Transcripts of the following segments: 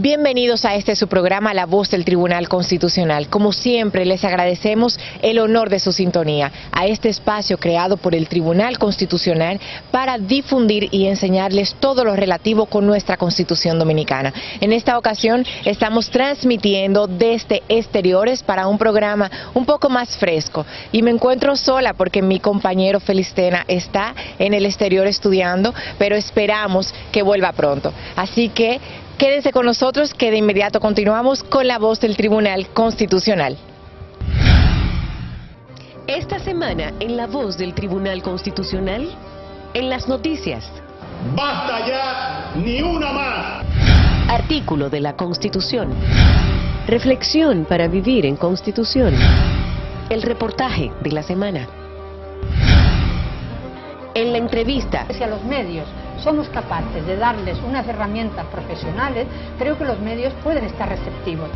Bienvenidos a este su programa La Voz del Tribunal Constitucional. Como siempre, les agradecemos el honor de su sintonía a este espacio creado por el Tribunal Constitucional para difundir y enseñarles todo lo relativo con nuestra Constitución Dominicana. En esta ocasión estamos transmitiendo desde exteriores para un programa un poco más fresco. Y me encuentro sola porque mi compañero Felistena está en el exterior estudiando, pero esperamos que vuelva pronto. Así que quédense con nosotros, que de inmediato continuamos con La Voz del Tribunal Constitucional. Esta semana en La Voz del Tribunal Constitucional, en las noticias. ¡Basta ya! ¡Ni una más! Artículo de la Constitución. Reflexión para vivir en Constitución. El reportaje de la semana. En la entrevista. Si a los medios somos capaces de darles unas herramientas profesionales, creo que los medios pueden estar receptivos.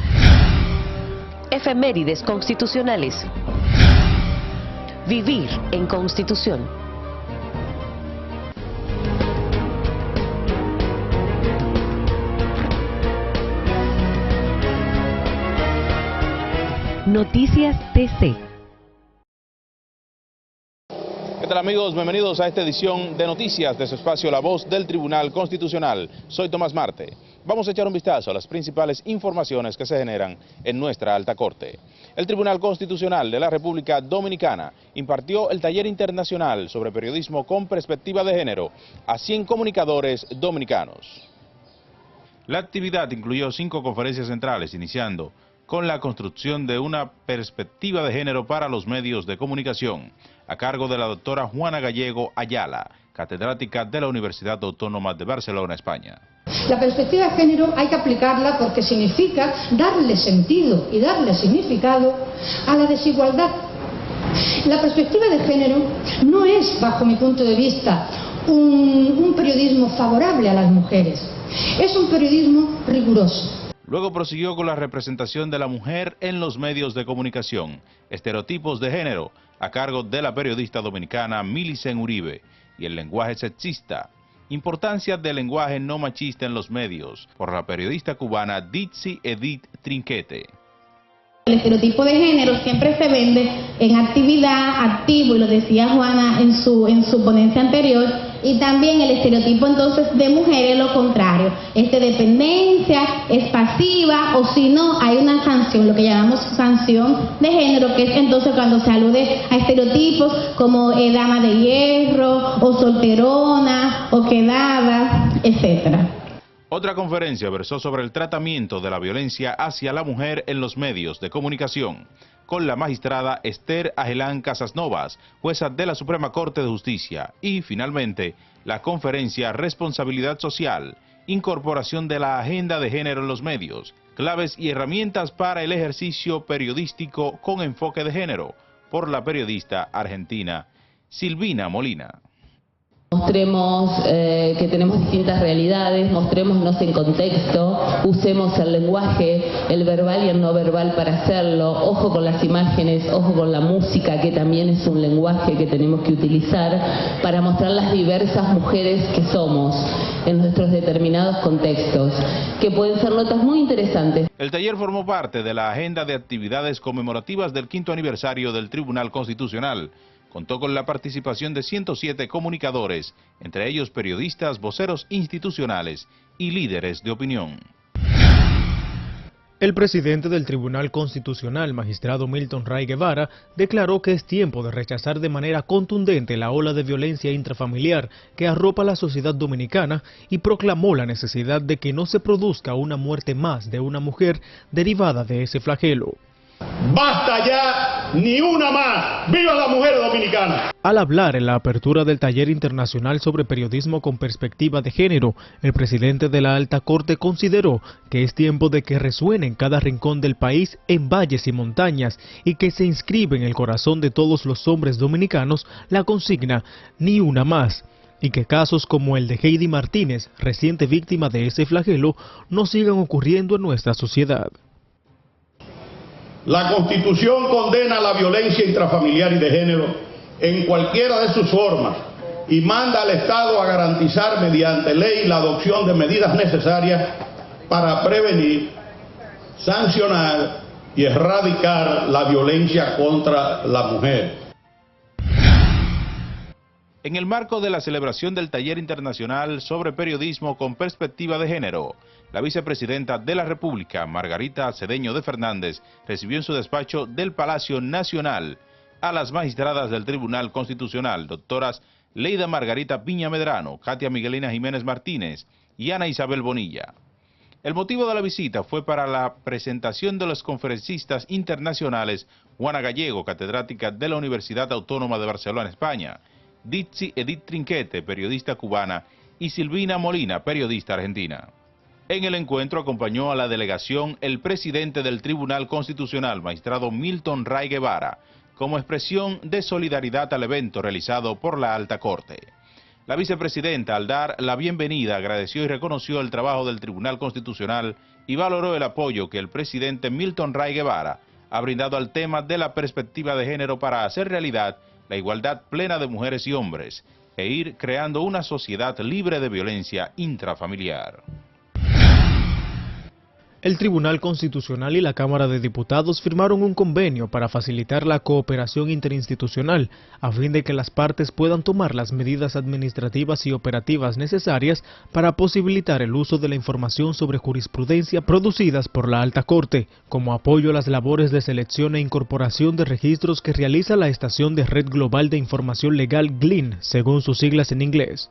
Efemérides constitucionales. Vivir en Constitución. Noticias TC. ¿Qué tal, amigos? Bienvenidos a esta edición de noticias de su espacio La Voz del Tribunal Constitucional. Soy Tomás Marte. Vamos a echar un vistazo a las principales informaciones que se generan en nuestra alta corte. El Tribunal Constitucional de la República Dominicana impartió el taller internacional sobre periodismo con perspectiva de género a 100 comunicadores dominicanos. La actividad incluyó 5 conferencias centrales, iniciando con la construcción de una perspectiva de género para los medios de comunicación, a cargo de la doctora Juana Gallego Ayala, catedrática de la Universidad Autónoma de Barcelona, España. La perspectiva de género hay que aplicarla porque significa darle sentido y darle significado a la desigualdad. La perspectiva de género no es, bajo mi punto de vista, un periodismo favorable a las mujeres. Es un periodismo riguroso. Luego prosiguió con la representación de la mujer en los medios de comunicación, estereotipos de género, a cargo de la periodista dominicana Milicen Uribe, y el lenguaje sexista, importancia del lenguaje no machista en los medios, por la periodista cubana Ditzi Edith Trinquete. El estereotipo de género siempre se vende en actividad, activo, y lo decía Juana en su ponencia anterior, y también el estereotipo entonces de mujer es lo contrario, es de dependencia, es pasiva, o si no, hay una sanción, lo que llamamos sanción de género, que es entonces cuando se alude a estereotipos como dama de hierro, o solterona, o quedada, etcétera. Otra conferencia versó sobre el tratamiento de la violencia hacia la mujer en los medios de comunicación, con la magistrada Esther Ajelán Casasnovas, jueza de la Suprema Corte de Justicia, y finalmente la conferencia Responsabilidad Social, incorporación de la agenda de género en los medios, claves y herramientas para el ejercicio periodístico con enfoque de género, por la periodista argentina Silvina Molina. Mostremos que tenemos distintas realidades, mostrémonos en contexto, usemos el lenguaje, el verbal y el no verbal para hacerlo, ojo con las imágenes, ojo con la música, que también es un lenguaje que tenemos que utilizar para mostrar las diversas mujeres que somos en nuestros determinados contextos, que pueden ser notas muy interesantes. El taller formó parte de la agenda de actividades conmemorativas del 5º aniversario del Tribunal Constitucional. Contó con la participación de 107 comunicadores, entre ellos periodistas, voceros institucionales y líderes de opinión. El presidente del Tribunal Constitucional, magistrado Milton Ray Guevara, declaró que es tiempo de rechazar de manera contundente la ola de violencia intrafamiliar que arropa a la sociedad dominicana y proclamó la necesidad de que no se produzca una muerte más de una mujer derivada de ese flagelo. ¡Basta ya! ¡Ni una más! ¡Viva la mujer dominicana! Al hablar en la apertura del taller internacional sobre periodismo con perspectiva de género, el presidente de la Alta Corte consideró que es tiempo de que resuene en cada rincón del país, en valles y montañas, y que se inscribe en el corazón de todos los hombres dominicanos la consigna «Ni una más», y que casos como el de Heidi Martínez, reciente víctima de ese flagelo, no sigan ocurriendo en nuestra sociedad. La Constitución condena la violencia intrafamiliar y de género en cualquiera de sus formas y manda al Estado a garantizar mediante ley la adopción de medidas necesarias para prevenir, sancionar y erradicar la violencia contra la mujer. En el marco de la celebración del Taller Internacional sobre Periodismo con Perspectiva de Género, la vicepresidenta de la República, Margarita Cedeño de Fernández, recibió en su despacho del Palacio Nacional a las magistradas del Tribunal Constitucional, doctoras Leida Margarita Piña Medrano, Katia Miguelina Jiménez Martínez y Ana Isabel Bonilla. El motivo de la visita fue para la presentación de los conferencistas internacionales Juana Gallego, catedrática de la Universidad Autónoma de Barcelona, España, Ditzi Edith Trinquete, periodista cubana, y Silvina Molina, periodista argentina. En el encuentro acompañó a la delegación el presidente del Tribunal Constitucional, magistrado Milton Ray Guevara, como expresión de solidaridad al evento realizado por la Alta Corte. La vicepresidenta, al dar la bienvenida, agradeció y reconoció el trabajo del Tribunal Constitucional y valoró el apoyo que el presidente Milton Ray Guevara ha brindado al tema de la perspectiva de género para hacer realidad la igualdad plena de mujeres y hombres e ir creando una sociedad libre de violencia intrafamiliar. El Tribunal Constitucional y la Cámara de Diputados firmaron un convenio para facilitar la cooperación interinstitucional a fin de que las partes puedan tomar las medidas administrativas y operativas necesarias para posibilitar el uso de la información sobre jurisprudencia producidas por la Alta Corte, como apoyo a las labores de selección e incorporación de registros que realiza la Estación de Red Global de Información Legal GLIN, según sus siglas en inglés.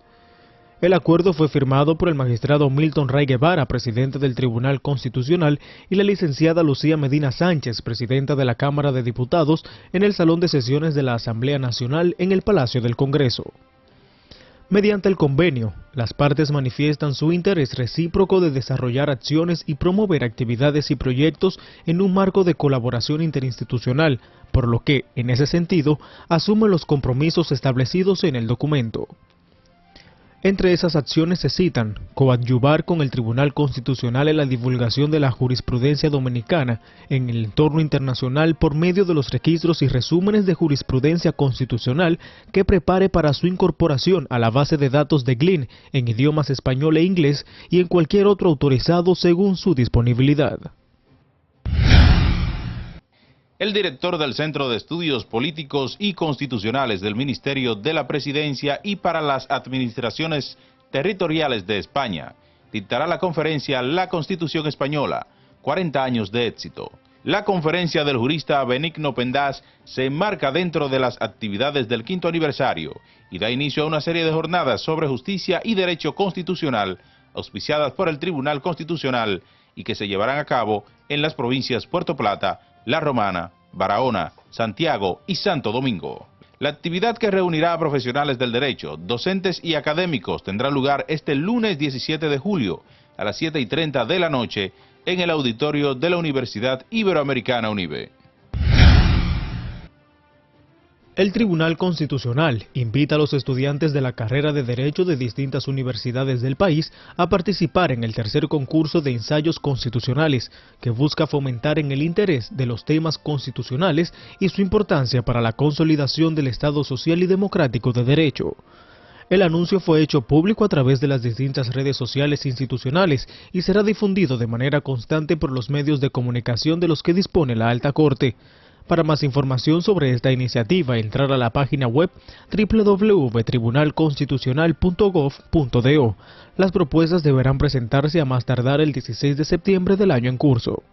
El acuerdo fue firmado por el magistrado Milton Ray Guevara, presidente del Tribunal Constitucional, y la licenciada Lucía Medina Sánchez, presidenta de la Cámara de Diputados, en el Salón de Sesiones de la Asamblea Nacional en el Palacio del Congreso. Mediante el convenio, las partes manifiestan su interés recíproco de desarrollar acciones y promover actividades y proyectos en un marco de colaboración interinstitucional, por lo que, en ese sentido, asumen los compromisos establecidos en el documento. Entre esas acciones se citan coadyuvar con el Tribunal Constitucional en la divulgación de la jurisprudencia dominicana en el entorno internacional por medio de los registros y resúmenes de jurisprudencia constitucional que prepare para su incorporación a la base de datos de GLIN en idiomas español e inglés y en cualquier otro autorizado según su disponibilidad. El director del Centro de Estudios Políticos y Constitucionales del Ministerio de la Presidencia y para las Administraciones Territoriales de España dictará la conferencia La Constitución Española, 40 años de éxito. La conferencia del jurista Benigno Pendaz se enmarca dentro de las actividades del 5º aniversario y da inicio a una serie de jornadas sobre justicia y derecho constitucional auspiciadas por el Tribunal Constitucional y que se llevarán a cabo en las provincias Puerto Plata, La Romana, Barahona, Santiago y Santo Domingo. La actividad, que reunirá a profesionales del derecho, docentes y académicos, tendrá lugar este lunes 17 de julio a las 7:30 de la noche en el auditorio de la Universidad Iberoamericana UNIBE. El Tribunal Constitucional invita a los estudiantes de la carrera de Derecho de distintas universidades del país a participar en el tercer concurso de ensayos constitucionales, que busca fomentar en el interés de los temas constitucionales y su importancia para la consolidación del Estado social y democrático de derecho. El anuncio fue hecho público a través de las distintas redes sociales institucionales y será difundido de manera constante por los medios de comunicación de los que dispone la Alta Corte. Para más información sobre esta iniciativa, entrar a la página web www.tribunalconstitucional.gov.do. Las propuestas deberán presentarse a más tardar el 16 de septiembre del año en curso.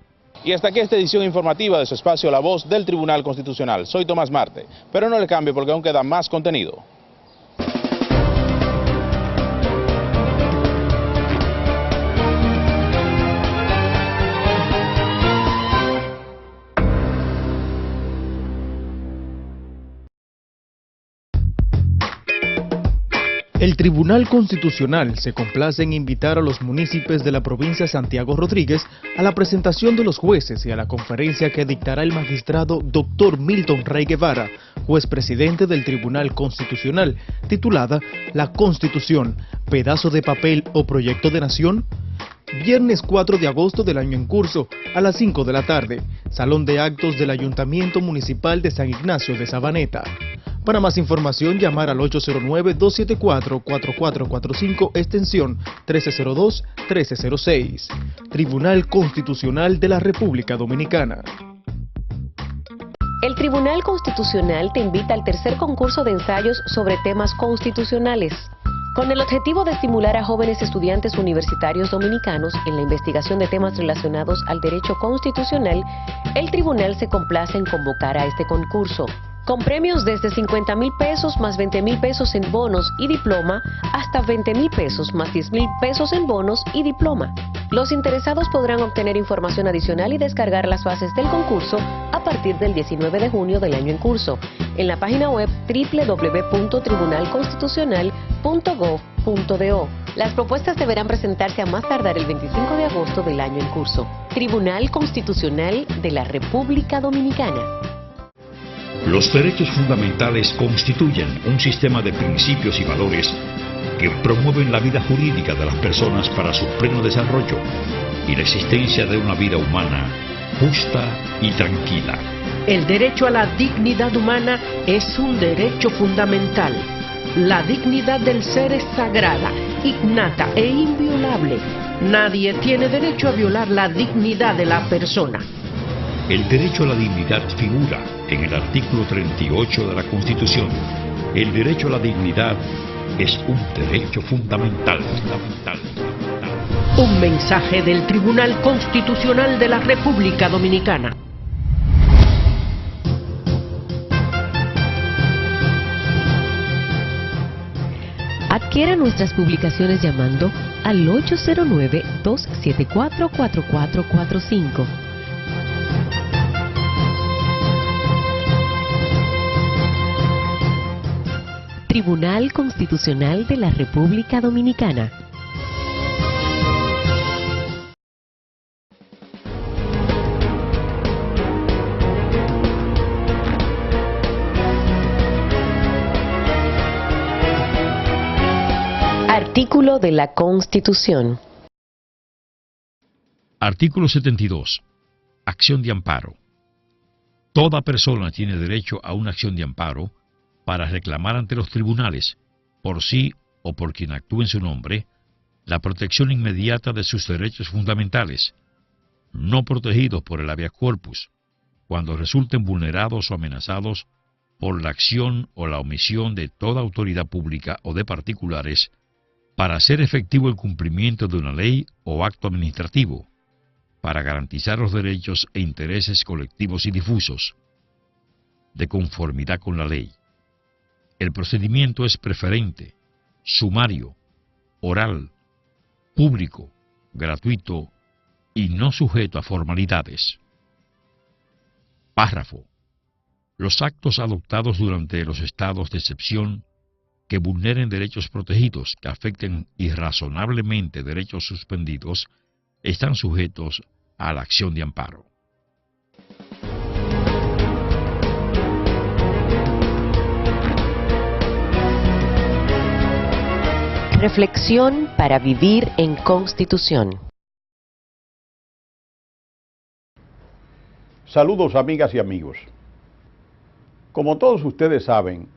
Y hasta aquí esta edición informativa de su espacio La Voz del Tribunal Constitucional. Soy Tomás Marte, pero no le cambie porque aún queda más contenido. El Tribunal Constitucional se complace en invitar a los municipios de la provincia de Santiago Rodríguez a la presentación de los jueces y a la conferencia que dictará el magistrado Dr. Milton Ray Guevara, juez presidente del Tribunal Constitucional, titulada La Constitución, pedazo de papel o proyecto de nación. Viernes 4 de agosto del año en curso, a las 5 de la tarde, Salón de Actos del Ayuntamiento Municipal de San Ignacio de Sabaneta. Para más información, llamar al 809-274-4445, extensión 1302-1306. Tribunal Constitucional de la República Dominicana. El Tribunal Constitucional te invita al tercer concurso de ensayos sobre temas constitucionales. Con el objetivo de estimular a jóvenes estudiantes universitarios dominicanos en la investigación de temas relacionados al derecho constitucional, el tribunal se complace en convocar a este concurso. Con premios desde 50,000 pesos más 20,000 pesos en bonos y diploma, hasta 20,000 pesos más 10,000 pesos en bonos y diploma. Los interesados podrán obtener información adicional y descargar las bases del concurso a partir del 19 de junio del año en curso, en la página web www.tribunalconstitucional.gov.do. Las propuestas deberán presentarse a más tardar el 25 de agosto del año en curso. Tribunal Constitucional de la República Dominicana. Los derechos fundamentales constituyen un sistema de principios y valores que promueven la vida jurídica de las personas para su pleno desarrollo y la existencia de una vida humana justa y tranquila. El derecho a la dignidad humana es un derecho fundamental. La dignidad del ser es sagrada, innata e inviolable. Nadie tiene derecho a violar la dignidad de la persona. El derecho a la dignidad figura en el artículo 38 de la Constitución. El derecho a la dignidad es un derecho fundamental. Un mensaje del Tribunal Constitucional de la República Dominicana. Adquiera nuestras publicaciones llamando al 809-274-4445. Tribunal Constitucional de la República Dominicana. Artículo de la Constitución. Artículo 72. Acción de amparo. Toda persona tiene derecho a una acción de amparo para reclamar ante los tribunales, por sí o por quien actúe en su nombre, la protección inmediata de sus derechos fundamentales, no protegidos por el habeas corpus, cuando resulten vulnerados o amenazados por la acción o la omisión de toda autoridad pública o de particulares, para hacer efectivo el cumplimiento de una ley o acto administrativo, para garantizar los derechos e intereses colectivos y difusos, de conformidad con la ley. El procedimiento es preferente, sumario, oral, público, gratuito y no sujeto a formalidades. Párrafo. Los actos adoptados durante los estados de excepción que vulneren derechos protegidos, que afecten irrazonablemente derechos suspendidos, están sujetos a la acción de amparo. Reflexión para vivir en Constitución. Saludos, amigas y amigos. Como todos ustedes saben,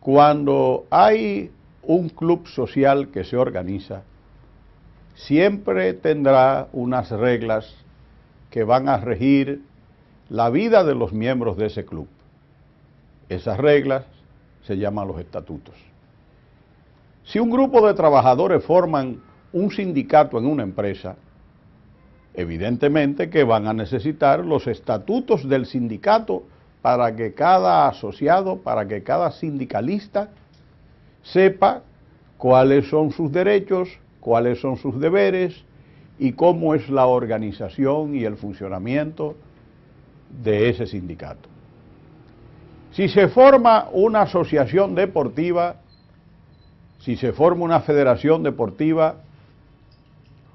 cuando hay un club social que se organiza, siempre tendrá unas reglas que van a regir la vida de los miembros de ese club. Esas reglas se llaman los estatutos. Si un grupo de trabajadores forman un sindicato en una empresa, evidentemente que van a necesitar los estatutos del sindicato para que cada asociado, para que cada sindicalista sepa cuáles son sus derechos, cuáles son sus deberes y cómo es la organización y el funcionamiento de ese sindicato. Si se forma una asociación deportiva, si se forma una federación deportiva,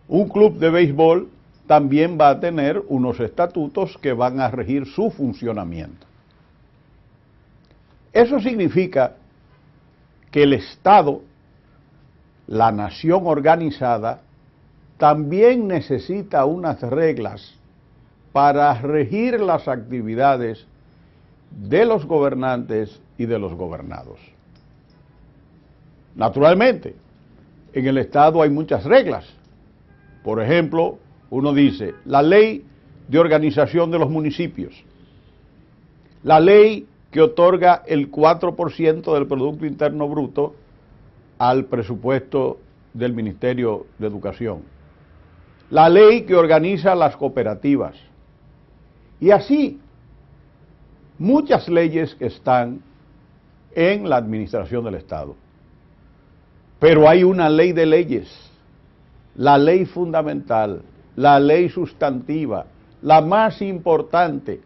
un club de béisbol también va a tener unos estatutos que van a regir su funcionamiento. Eso significa que el Estado, la nación organizada, también necesita unas reglas para regir las actividades de los gobernantes y de los gobernados. Naturalmente, en el Estado hay muchas reglas. Por ejemplo, uno dice, la ley de organización de los municipios, la ley que otorga el 4% del Producto Interno Bruto al presupuesto del Ministerio de Educación, la ley que organiza las cooperativas, y así muchas leyes que están en la administración del Estado. Pero hay una ley de leyes, la ley fundamental, la ley sustantiva, la más importante,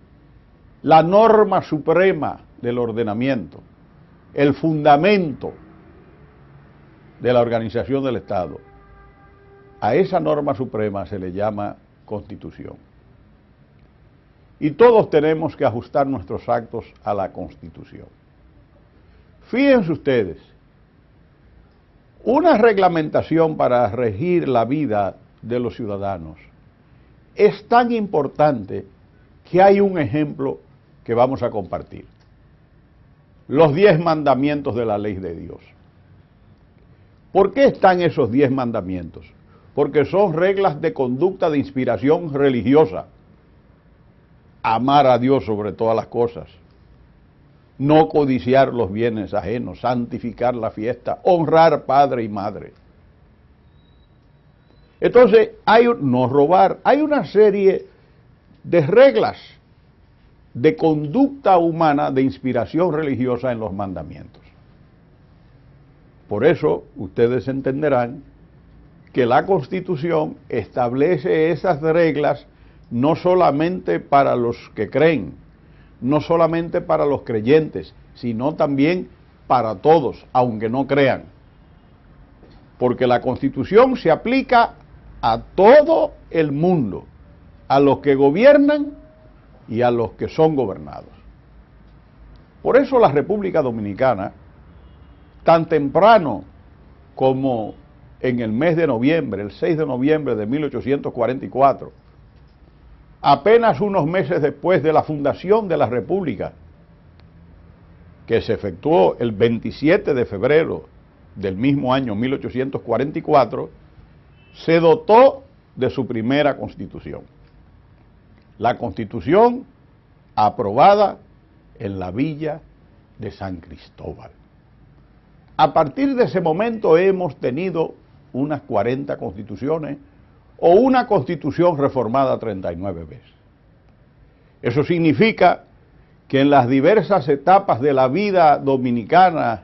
la norma suprema del ordenamiento, el fundamento de la organización del Estado. A esa norma suprema se le llama Constitución. Y todos tenemos que ajustar nuestros actos a la Constitución. Fíjense ustedes, una reglamentación para regir la vida de los ciudadanos es tan importante que hay un ejemplo que vamos a compartir. Los 10 mandamientos de la ley de Dios. ¿Por qué están esos 10 mandamientos? Porque son reglas de conducta de inspiración religiosa. Amar a Dios sobre todas las cosas, no codiciar los bienes ajenos, santificar la fiesta, honrar padre y madre. Entonces, no robar, hay una serie de reglas de conducta humana de inspiración religiosa en los mandamientos. Por eso, ustedes entenderán que la Constitución establece esas reglas no solamente para los que creen, no solamente para los creyentes, sino también para todos, aunque no crean. Porque la Constitución se aplica a todo el mundo, a los que gobiernan y a los que son gobernados. Por eso la República Dominicana, tan temprano como en el mes de noviembre, el 6 de noviembre de 1844, apenas unos meses después de la fundación de la República, que se efectuó el 27 de febrero del mismo año 1844, se dotó de su primera Constitución. La Constitución aprobada en la villa de San Cristóbal. A partir de ese momento hemos tenido unas 40 constituciones o una Constitución reformada 39 veces. Eso significa que en las diversas etapas de la vida dominicana,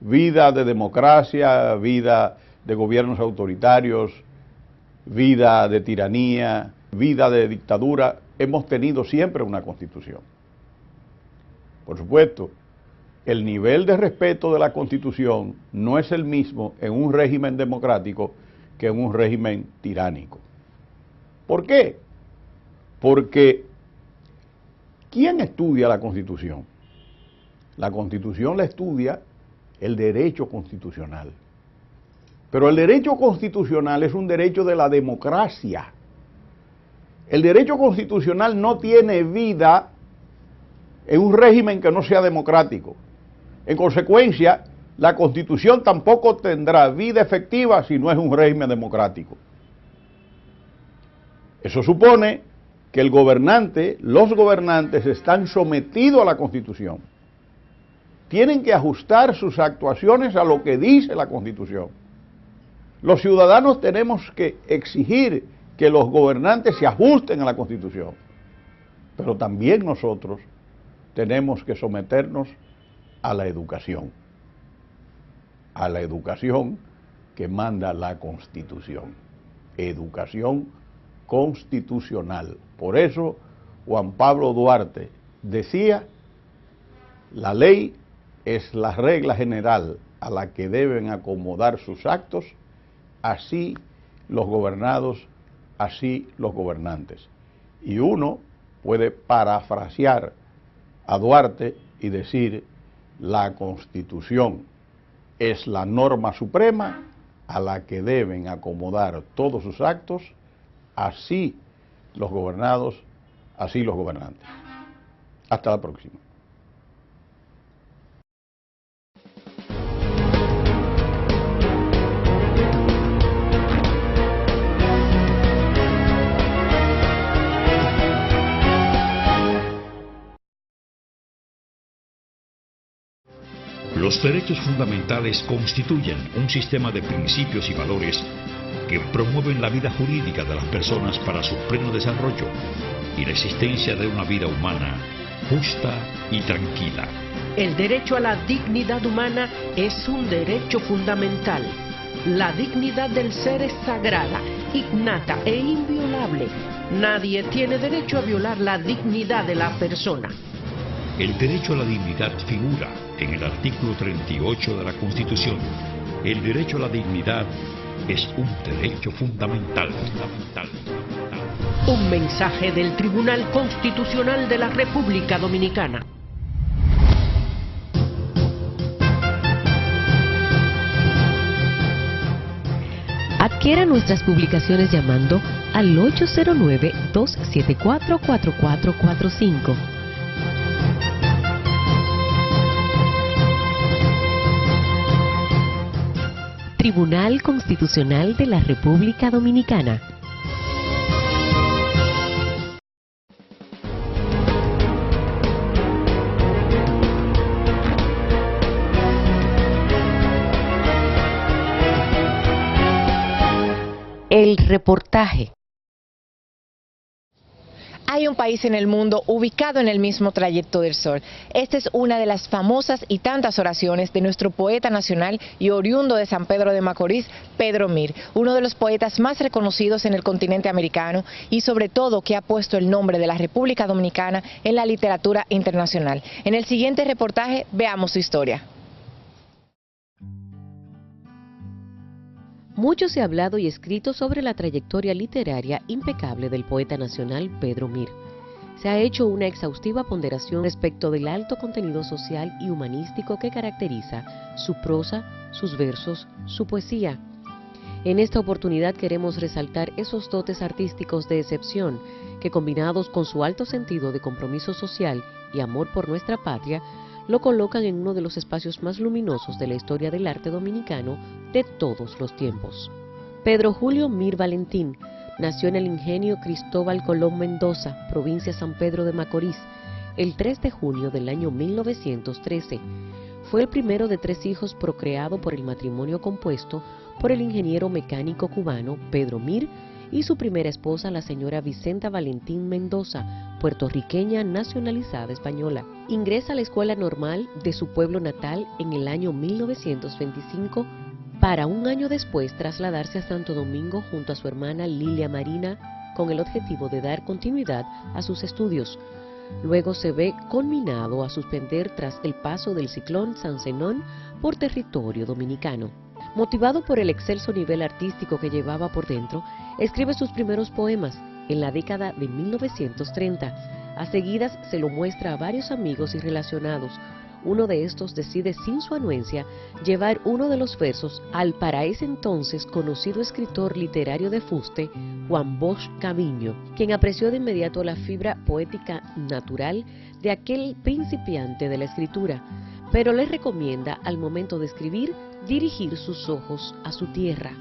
vida de democracia, vida de gobiernos autoritarios, vida de tiranía, vida de dictadura, hemos tenido siempre una Constitución. Por supuesto, el nivel de respeto de la Constitución no es el mismo en un régimen democrático que en un régimen tiránico. ¿Por qué? Porque ¿quién estudia la Constitución? La Constitución la estudia el derecho constitucional. Pero el derecho constitucional es un derecho de la democracia. El derecho constitucional no tiene vida en un régimen que no sea democrático. En consecuencia, la Constitución tampoco tendrá vida efectiva si no es un régimen democrático. Eso supone que el gobernante, los gobernantes están sometidos a la Constitución. Tienen que ajustar sus actuaciones a lo que dice la Constitución. Los ciudadanos tenemos que exigir que los gobernantes se ajusten a la Constitución. Pero también nosotros tenemos que someternos a la educación que manda la Constitución, educación constitucional. Por eso Juan Pablo Duarte decía, la ley es la regla general a la que deben acomodar sus actos, así los gobernados, así los gobernantes. Y uno puede parafrasear a Duarte y decir, la Constitución es la norma suprema a la que deben acomodar todos sus actos, así los gobernados, así los gobernantes. Hasta la próxima. Los derechos fundamentales constituyen un sistema de principios y valores que promueven la vida jurídica de las personas para su pleno desarrollo y la existencia de una vida humana justa y tranquila. El derecho a la dignidad humana es un derecho fundamental. La dignidad del ser es sagrada, innata e inviolable. Nadie tiene derecho a violar la dignidad de la persona. El derecho a la dignidad figura en el artículo 38 de la Constitución. El derecho a la dignidad es un derecho fundamental. Un mensaje del Tribunal Constitucional de la República Dominicana. Adquiera nuestras publicaciones llamando al 809-274-4445. Tribunal Constitucional de la República Dominicana. El reportaje. Hay un país en el mundo ubicado en el mismo trayecto del sol. Esta es una de las famosas y tantas oraciones de nuestro poeta nacional y oriundo de San Pedro de Macorís, Pedro Mir, uno de los poetas más reconocidos en el continente americano y sobre todo que ha puesto el nombre de la República Dominicana en la literatura internacional. En el siguiente reportaje veamos su historia. Mucho se ha hablado y escrito sobre la trayectoria literaria impecable del poeta nacional Pedro Mir. Se ha hecho una exhaustiva ponderación respecto del alto contenido social y humanístico que caracteriza su prosa, sus versos, su poesía. En esta oportunidad queremos resaltar esos dotes artísticos de excepción que, combinados con su alto sentido de compromiso social y amor por nuestra patria, lo colocan en uno de los espacios más luminosos de la historia del arte dominicano de todos los tiempos. Pedro Julio Mir Valentín nació en el ingenio Cristóbal Colón Mendoza, provincia San Pedro de Macorís, el 3 de junio del año 1913. Fue el primero de 3 hijos procreado por el matrimonio compuesto por el ingeniero mecánico cubano Pedro Mir y su primera esposa, la señora Vicenta Valentín Mendoza, puertorriqueña nacionalizada española. Ingresa a la escuela normal de su pueblo natal en el año 1925, para un año después trasladarse a Santo Domingo junto a su hermana Lilia Marina con el objetivo de dar continuidad a sus estudios. Luego se ve conminado a suspender tras el paso del ciclón San Zenón por territorio dominicano. Motivado por el excelso nivel artístico que llevaba por dentro, escribe sus primeros poemas en la década de 1930. A seguidas se lo muestra a varios amigos y relacionados. Uno de estos decide, sin su anuencia, llevar uno de los versos al para ese entonces conocido escritor literario de fuste, Juan Bosch Caviño, quien apreció de inmediato la fibra poética natural de aquel principiante de la escritura, pero le recomienda al momento de escribir dirigir sus ojos a su tierra.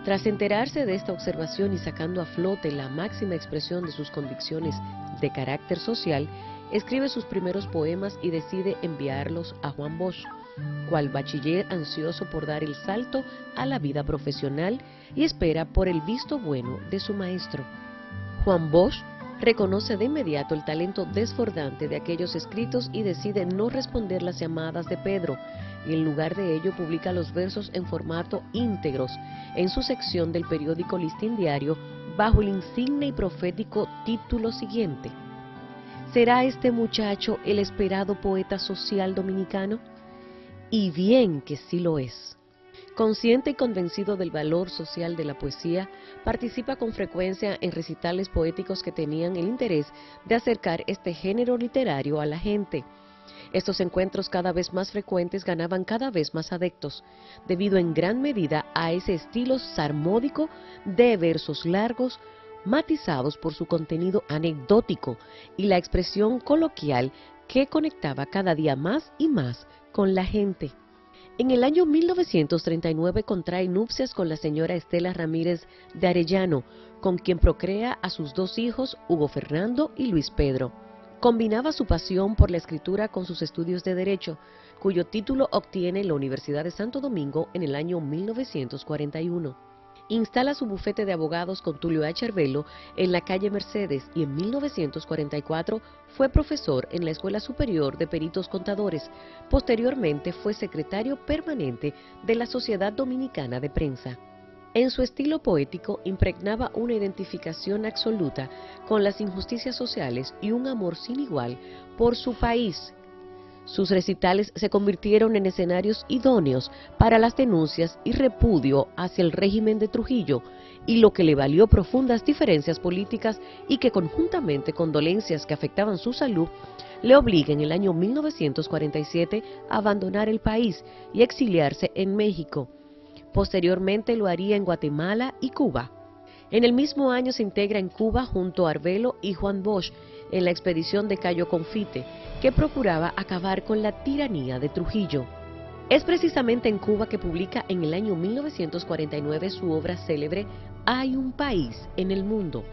Tras enterarse de esta observación y sacando a flote la máxima expresión de sus convicciones de carácter social, escribe sus primeros poemas y decide enviarlos a Juan Bosch, cual bachiller ansioso por dar el salto a la vida profesional y espera por el visto bueno de su maestro. Juan Bosch reconoce de inmediato el talento desbordante de aquellos escritos y decide no responder las llamadas de Pedro, y en lugar de ello publica los versos en formato íntegros en su sección del periódico Listín Diario bajo el insigne y profético título siguiente: ¿Será este muchacho el esperado poeta social dominicano? Y bien que sí lo es. Consciente y convencido del valor social de la poesía, participa con frecuencia en recitales poéticos que tenían el interés de acercar este género literario a la gente. Estos encuentros cada vez más frecuentes ganaban cada vez más adeptos, debido en gran medida a ese estilo sarmódico de versos largos, matizados por su contenido anecdótico y la expresión coloquial que conectaba cada día más y más con la gente. En el año 1939 contrae nupcias con la señora Estela Ramírez de Arellano, con quien procrea a sus 2 hijos, Hugo Fernando y Luis Pedro. Combinaba su pasión por la escritura con sus estudios de Derecho, cuyo título obtiene en la Universidad de Santo Domingo en el año 1941. Instala su bufete de abogados con Tulio H. Arbelo en la calle Mercedes y en 1944 fue profesor en la Escuela Superior de Peritos Contadores. Posteriormente fue secretario permanente de la Sociedad Dominicana de Prensa. En su estilo poético impregnaba una identificación absoluta con las injusticias sociales y un amor sin igual por su país. Sus recitales se convirtieron en escenarios idóneos para las denuncias y repudio hacia el régimen de Trujillo, y lo que le valió profundas diferencias políticas y que conjuntamente con dolencias que afectaban su salud, le obliga en el año 1947 a abandonar el país y exiliarse en México. Posteriormente lo haría en Guatemala y Cuba. En el mismo año se integra en Cuba junto a Arbelo y Juan Bosch en la expedición de Cayo Confite, que procuraba acabar con la tiranía de Trujillo. Es precisamente en Cuba que publica en el año 1949 su obra célebre Hay un país en el mundo,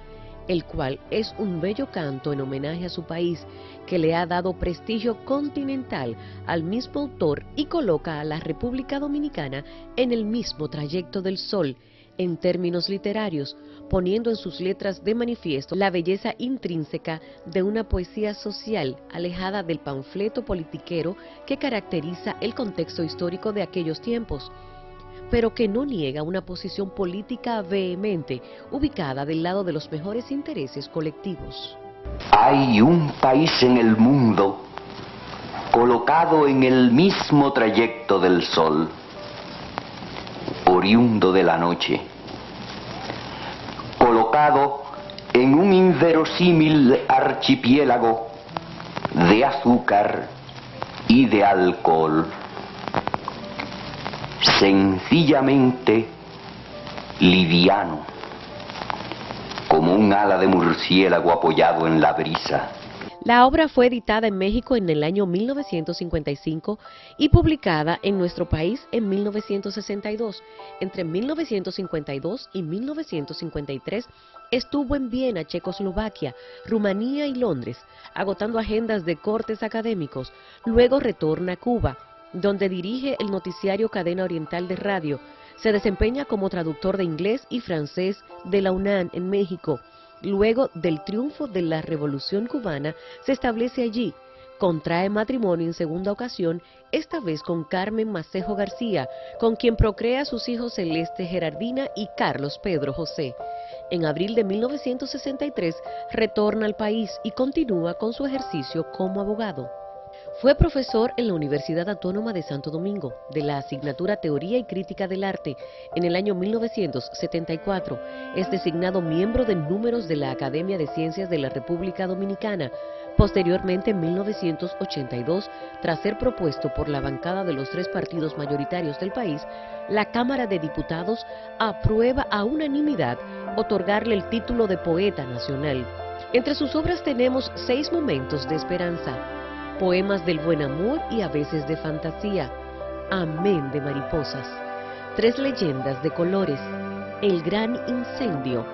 el cual es un bello canto en homenaje a su país que le ha dado prestigio continental al mismo autor y coloca a la República Dominicana en el mismo trayecto del sol en términos literarios, poniendo en sus letras de manifiesto la belleza intrínseca de una poesía social alejada del panfleto politiquero que caracteriza el contexto histórico de aquellos tiempos, pero que no niega una posición política vehemente, ubicada del lado de los mejores intereses colectivos. Hay un país en el mundo colocado en el mismo trayecto del sol, oriundo de la noche, colocado en un inverosímil archipiélago de azúcar y de alcohol, sencillamente liviano, como un ala de murciélago apoyado en la brisa. La obra fue editada en México en el año 1955 y publicada en nuestro país en 1962. Entre 1952 y 1953 estuvo en Viena, Checoslovaquia, Rumanía y Londres, agotando agendas de cortes académicos. Luego retorna a Cuba, donde dirige el noticiario Cadena Oriental de Radio. Se desempeña como traductor de inglés y francés de la UNAM en México. Luego del triunfo de la Revolución Cubana, se establece allí. Contrae matrimonio en segunda ocasión, esta vez con Carmen Macejo García, con quien procrea sus hijos Celeste Gerardina y Carlos Pedro José. En abril de 1963 retorna al país y continúa con su ejercicio como abogado. Fue profesor en la Universidad Autónoma de Santo Domingo, de la asignatura Teoría y Crítica del Arte. En el año 1974 es designado miembro de números de la Academia de Ciencias de la República Dominicana. Posteriormente, en 1982, tras ser propuesto por la bancada de los tres partidos mayoritarios del país, la Cámara de Diputados aprueba a unanimidad otorgarle el título de Poeta Nacional. Entre sus obras tenemos 6 momentos de esperanza, Poemas del buen amor y a veces de fantasía, Amén de mariposas, 3 leyendas de colores, El gran incendio,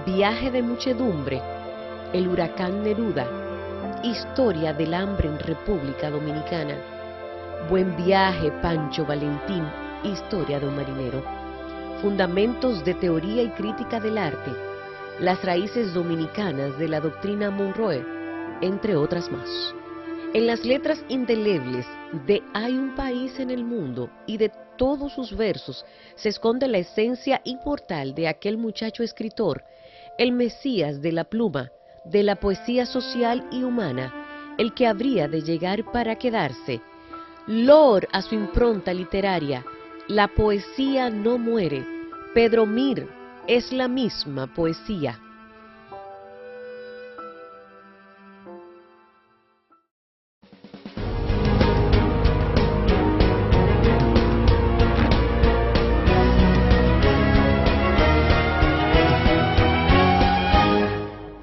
Viaje de muchedumbre, El huracán Neruda, Historia del hambre en República Dominicana, Buen viaje Pancho Valentín, Historia de un marinero, Fundamentos de teoría y crítica del arte, Las raíces dominicanas de la doctrina Monroe, entre otras más. En las letras indelebles de Hay un país en el mundo y de todos sus versos se esconde la esencia inmortal de aquel muchacho escritor, el Mesías de la pluma, de la poesía social y humana, el que habría de llegar para quedarse. Loor a su impronta literaria, la poesía no muere, Pedro Mir es la misma poesía.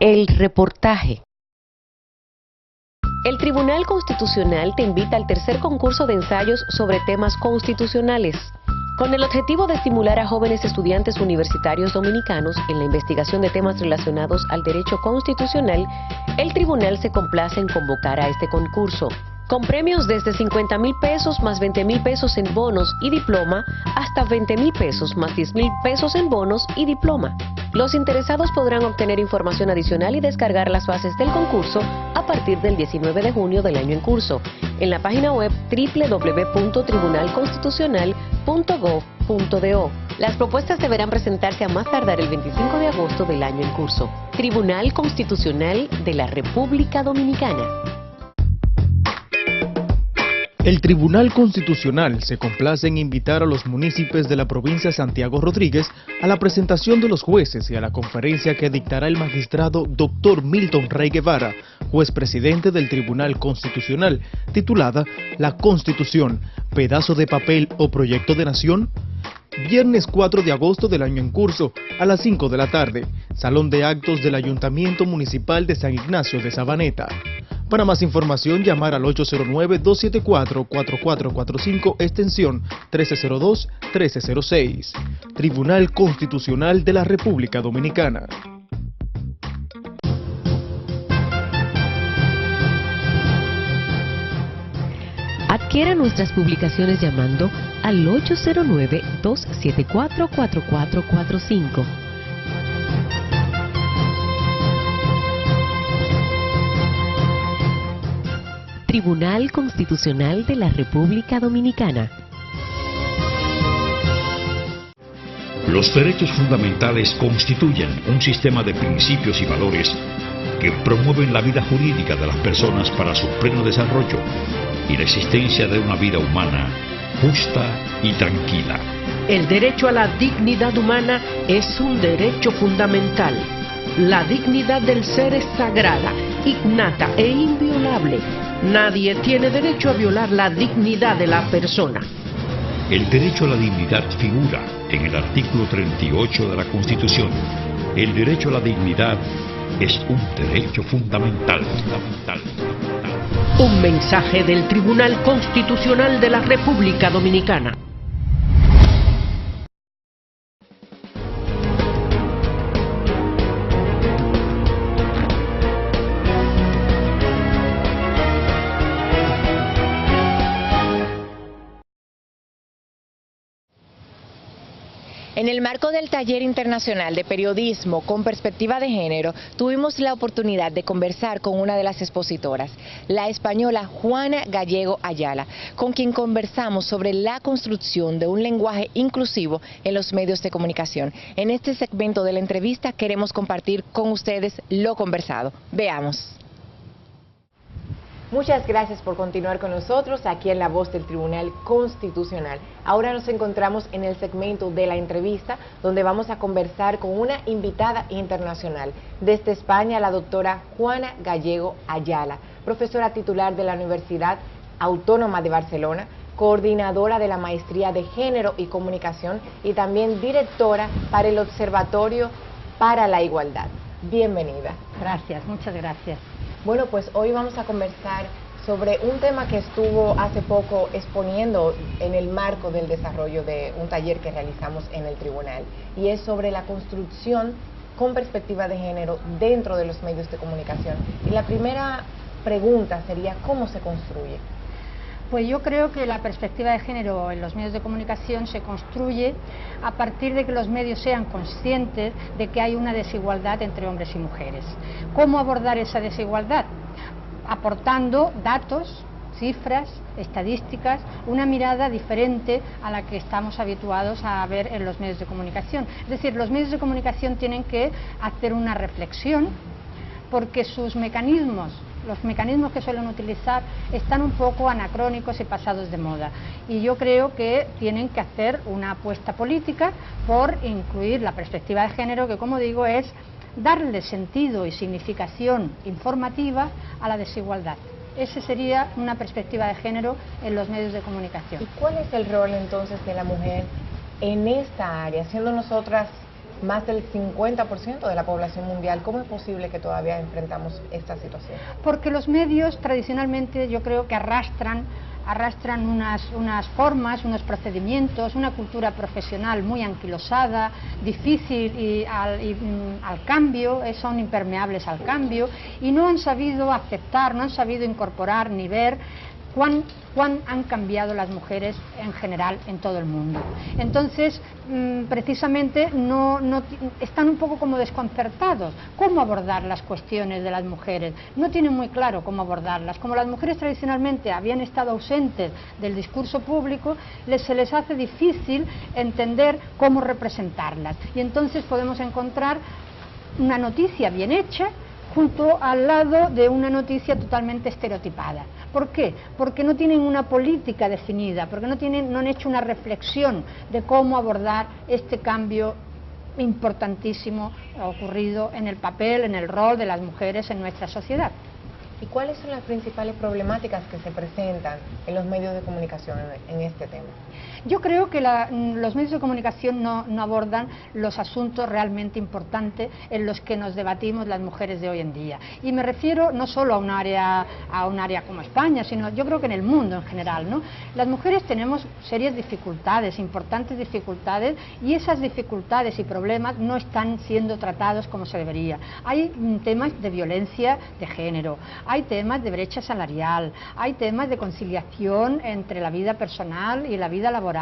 El reportaje. El Tribunal Constitucional te invita al tercer concurso de ensayos sobre temas constitucionales. Con el objetivo de estimular a jóvenes estudiantes universitarios dominicanos en la investigación de temas relacionados al derecho constitucional, el tribunal se complace en convocar a este concurso, con premios desde 50,000 pesos más 20,000 pesos en bonos y diploma hasta 20,000 pesos más 10,000 pesos en bonos y diploma. Los interesados podrán obtener información adicional y descargar las bases del concurso a partir del 19 de junio del año en curso en la página web www.tribunalconstitucional.gov.do. Las propuestas deberán presentarse a más tardar el 25 de agosto del año en curso. Tribunal Constitucional de la República Dominicana. El Tribunal Constitucional se complace en invitar a los municipios de la provincia de Santiago Rodríguez a la presentación de los jueces y a la conferencia que dictará el magistrado Dr. Milton Rey Guevara, juez presidente del Tribunal Constitucional, titulada La Constitución, pedazo de papel o proyecto de nación. Viernes 4 de agosto del año en curso, a las 5 de la tarde, Salón de Actos del Ayuntamiento Municipal de San Ignacio de Sabaneta. Para más información, llamar al 809-274-4445, extensión 1302-1306. Tribunal Constitucional de la República Dominicana. Adquiera nuestras publicaciones llamando al 809-274-4445. Tribunal Constitucional de la República Dominicana. Los derechos fundamentales constituyen un sistema de principios y valores que promueven la vida jurídica de las personas para su pleno desarrollo y la existencia de una vida humana justa y tranquila. El derecho a la dignidad humana es un derecho fundamental. La dignidad del ser es sagrada, innata e inviolable. Nadie tiene derecho a violar la dignidad de la persona. El derecho a la dignidad figura en el artículo 38 de la Constitución. El derecho a la dignidad es un derecho fundamental. Un mensaje del Tribunal Constitucional de la República Dominicana. En el marco del Taller Internacional de Periodismo con Perspectiva de Género, tuvimos la oportunidad de conversar con una de las expositoras, la española Juana Gallego Ayala, con quien conversamos sobre la construcción de un lenguaje inclusivo en los medios de comunicación. En este segmento de la entrevista queremos compartir con ustedes lo conversado. Veamos. Muchas gracias por continuar con nosotros aquí en La Voz del Tribunal Constitucional. Ahora nos encontramos en el segmento de la entrevista donde vamos a conversar con una invitada internacional. Desde España, la doctora Juana Gallego Ayala, profesora titular de la Universidad Autónoma de Barcelona, coordinadora de la Maestría de Género y Comunicación y también directora para el Observatorio para la Igualdad. Bienvenida. Gracias, muchas gracias. Bueno, pues hoy vamos a conversar sobre un tema que estuvo hace poco exponiendo en el marco del desarrollo de un taller que realizamos en el tribunal, y es sobre la construcción con perspectiva de género dentro de los medios de comunicación. Y la primera pregunta sería, ¿cómo se construye? Pues yo creo que la perspectiva de género en los medios de comunicación se construye a partir de que los medios sean conscientes de que hay una desigualdad entre hombres y mujeres. ¿Cómo abordar esa desigualdad? Aportando datos, cifras, estadísticas, una mirada diferente a la que estamos habituados a ver en los medios de comunicación. Es decir, los medios de comunicación tienen que hacer una reflexión porque sus mecanismos, los mecanismos que suelen utilizar están un poco anacrónicos y pasados de moda, y yo creo que tienen que hacer una apuesta política por incluir la perspectiva de género, que, como digo, es darle sentido y significación informativa a la desigualdad. Esa sería una perspectiva de género en los medios de comunicación. ¿Y cuál es el rol entonces de la mujer en esta área, siendo nosotras más del 50% de la población mundial. ¿Cómo es posible que todavía enfrentamos esta situación? Porque los medios tradicionalmente yo creo que arrastran unas formas, unos procedimientos, una cultura profesional muy anquilosada, difícil al cambio, son impermeables al cambio, y no han sabido aceptar, no han sabido incorporar ni ver cuán han cambiado las mujeres en general en todo el mundo. Entonces, precisamente están un poco como desconcertados. ¿Cómo abordar las cuestiones de las mujeres? No tienen muy claro cómo abordarlas. Como las mujeres tradicionalmente habían estado ausentes del discurso público, se les hace difícil entender cómo representarlas. Y entonces podemos encontrar una noticia bien hecha junto al lado de una noticia totalmente estereotipada. ¿Por qué? Porque no tienen una política definida, porque no han hecho una reflexión de cómo abordar este cambio importantísimo ocurrido en el papel, en el rol de las mujeres en nuestra sociedad. ¿Y cuáles son las principales problemáticas que se presentan en los medios de comunicación en este tema? Yo creo que los medios de comunicación no abordan los asuntos realmente importantes en los que nos debatimos las mujeres de hoy en día. Y me refiero no solo a un área como España, sino yo creo que en el mundo en general, ¿no? Las mujeres tenemos serias dificultades, importantes dificultades, y esas dificultades y problemas no están siendo tratados como se debería. Hay temas de violencia de género, hay temas de brecha salarial, hay temas de conciliación entre la vida personal y la vida laboral.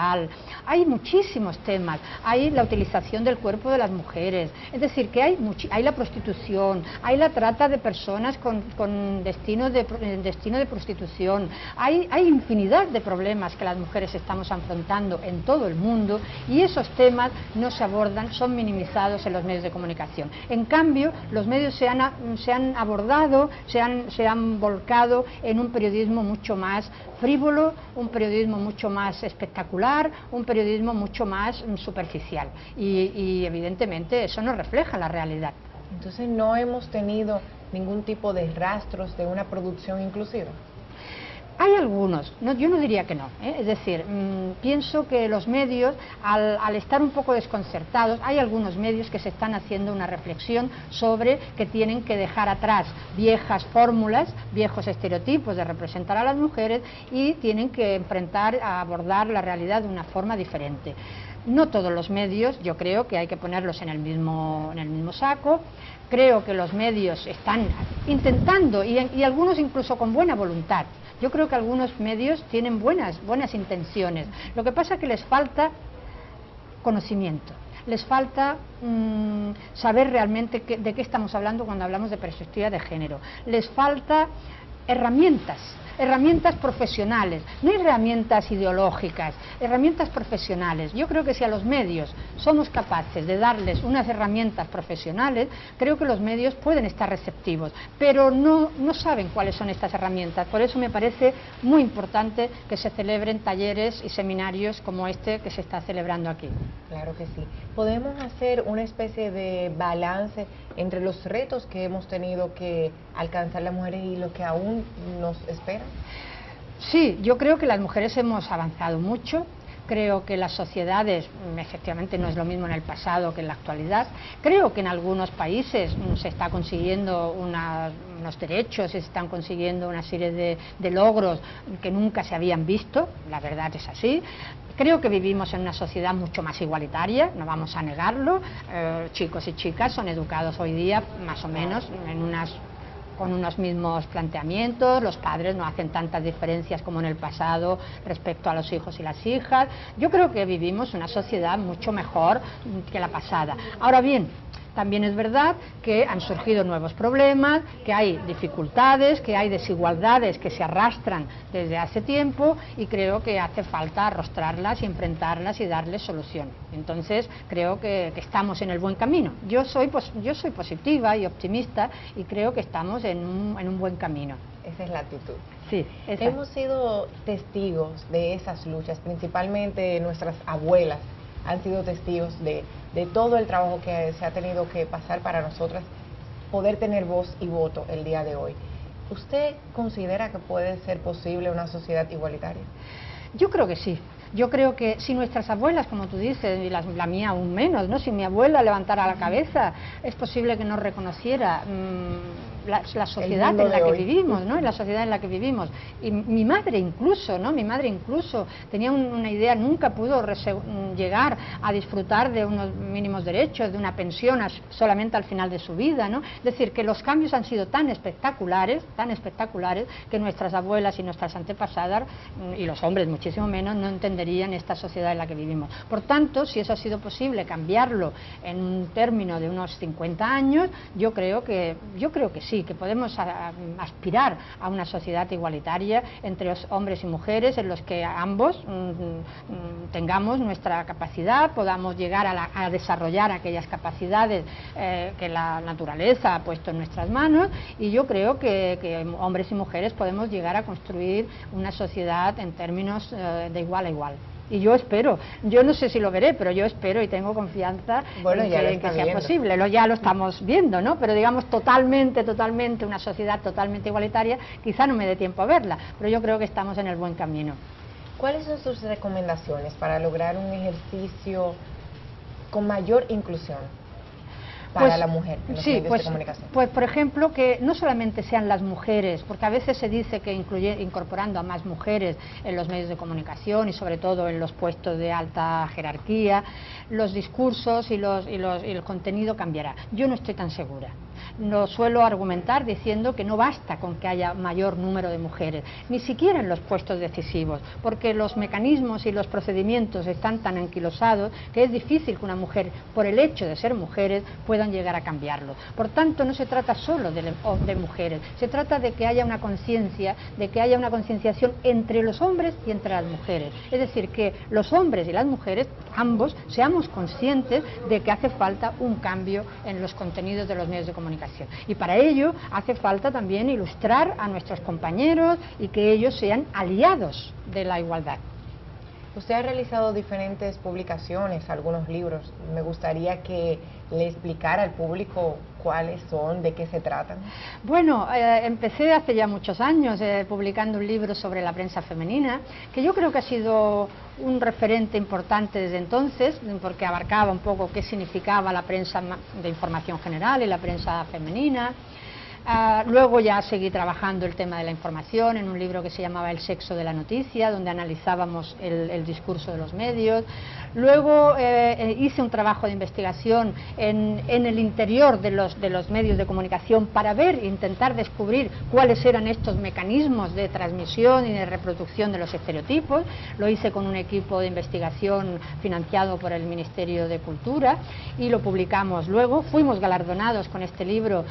Hay muchísimos temas, hay la utilización del cuerpo de las mujeres, es decir, que hay la prostitución, hay la trata de personas con destino de prostitución, hay infinidad de problemas que las mujeres estamos afrontando en todo el mundo, y esos temas no se abordan, son minimizados en los medios de comunicación. En cambio, los medios se han abordado, se han volcado en un periodismo mucho más frívolo, un periodismo mucho más espectacular, un periodismo mucho más superficial, y evidentemente eso no refleja la realidad. Entonces no hemos tenido ningún tipo de rastros de una producción inclusiva. Hay algunos, yo no diría que no, es decir, pienso que los medios, al estar un poco desconcertados, hay algunos medios que se están haciendo una reflexión sobre que tienen que dejar atrás viejas fórmulas, viejos estereotipos de representar a las mujeres, y tienen que abordar la realidad de una forma diferente. No todos los medios, yo creo que hay que ponerlos en el mismo saco. Creo que los medios están intentando, y algunos incluso con buena voluntad. Yo creo que algunos medios tienen buenas intenciones. Lo que pasa es que les falta conocimiento, les falta saber realmente de qué estamos hablando cuando hablamos de perspectiva de género. Les falta herramientas profesionales, no herramientas ideológicas, herramientas profesionales. Yo creo que si a los medios somos capaces de darles unas herramientas profesionales, creo que los medios pueden estar receptivos, pero no saben cuáles son estas herramientas. Por eso me parece muy importante que se celebren talleres y seminarios como este que se está celebrando aquí. Claro que sí. ¿Podemos hacer una especie de balance entre los retos que hemos tenido que alcanzar las mujeres y lo que aún nos espera? Sí, yo creo que las mujeres hemos avanzado mucho. Creo que las sociedades, efectivamente no es lo mismo en el pasado que en la actualidad. Creo que en algunos países se está consiguiendo unos derechos, se están consiguiendo una serie de logros que nunca se habían visto, la verdad es así. Creo que vivimos en una sociedad mucho más igualitaria, no vamos a negarlo. Chicos y chicas son educados hoy día más o menos con unos mismos planteamientos, los padres no hacen tantas diferencias como en el pasado respecto a los hijos y las hijas. Yo creo que vivimos una sociedad mucho mejor que la pasada. Ahora bien, también es verdad que han surgido nuevos problemas, que hay dificultades, que hay desigualdades que se arrastran desde hace tiempo, y creo que hace falta arrostrarlas y enfrentarlas y darles solución. Entonces creo que estamos en el buen camino. Yo soy positiva y optimista, y creo que estamos en un buen camino. Esa es la actitud. Sí, hemos sido testigos de esas luchas, principalmente nuestras abuelas han sido testigos de todo el trabajo que se ha tenido que pasar para nosotras poder tener voz y voto el día de hoy. ¿Usted considera que puede ser posible una sociedad igualitaria? Yo creo que sí. Yo creo que si nuestras abuelas, como tú dices, y la mía aún menos, ¿no? Si mi abuela levantara la cabeza, es posible que no reconociera la sociedad en la que vivimos, ¿no? En la sociedad en la que vivimos. Y mi madre incluso, ¿no? Mi madre incluso tenía una idea, nunca pudo llegar a disfrutar de unos mínimos derechos, de una pensión solamente al final de su vida, ¿no? Es decir, que los cambios han sido tan espectaculares, que nuestras abuelas y nuestras antepasadas, y los hombres muchísimo menos, no entenderían esta sociedad en la que vivimos. Por tanto, si eso ha sido posible cambiarlo en un término de unos 50 años, yo creo que sí, que podemos aspirar a una sociedad igualitaria entre los hombres y mujeres, en los que ambos tengamos nuestra capacidad, podamos llegar a desarrollar aquellas capacidades que la naturaleza ha puesto en nuestras manos, y yo creo que hombres y mujeres podemos llegar a construir una sociedad en términos de igual a igual. Y yo espero, yo no sé si lo veré, pero yo espero y tengo confianza en que sea posible. Ya lo estamos viendo, ¿no? Pero digamos totalmente, una sociedad totalmente igualitaria, quizá no me dé tiempo a verla, pero yo creo que estamos en el buen camino. ¿Cuáles son sus recomendaciones para lograr un ejercicio con mayor inclusión para la mujer en los medios de comunicación? Pues por ejemplo, que no solamente sean las mujeres, porque a veces se dice que incorporando a más mujeres en los medios de comunicación y sobre todo en los puestos de alta jerarquía, los discursos y el contenido cambiará. Yo no estoy tan segura. Lo suelo argumentar diciendo que no basta con que haya mayor número de mujeres, ni siquiera en los puestos decisivos, porque los mecanismos y los procedimientos están tan anquilosados que es difícil que una mujer, por el hecho de ser mujeres, puedan llegar a cambiarlo. Por tanto, no se trata solo de mujeres, se trata de que haya una conciencia, de que haya una concienciación entre los hombres y entre las mujeres. Es decir, que los hombres y las mujeres, ambos, seamos conscientes de que hace falta un cambio en los contenidos de los medios de comunicación. Y para ello hace falta también ilustrar a nuestros compañeros y que ellos sean aliados de la igualdad. Usted ha realizado diferentes publicaciones, algunos libros. Me gustaría que le explicara al público cuáles son, de qué se tratan. Bueno, empecé hace ya muchos años publicando un libro sobre la prensa femenina, que yo creo que ha sido un referente importante desde entonces, porque abarcaba un poco qué significaba la prensa de información general y la prensa femenina. Luego ya seguí trabajando el tema de la información en un libro que se llamaba El sexo de la noticia, donde analizábamos el discurso de los medios. Luego hice un trabajo de investigación en el interior de los medios de comunicación para intentar descubrir cuáles eran estos mecanismos de transmisión y de reproducción de los estereotipos. Lo hice con un equipo de investigación financiado por el Ministerio de Cultura y lo publicamos. Luego fuimos galardonados con este libro,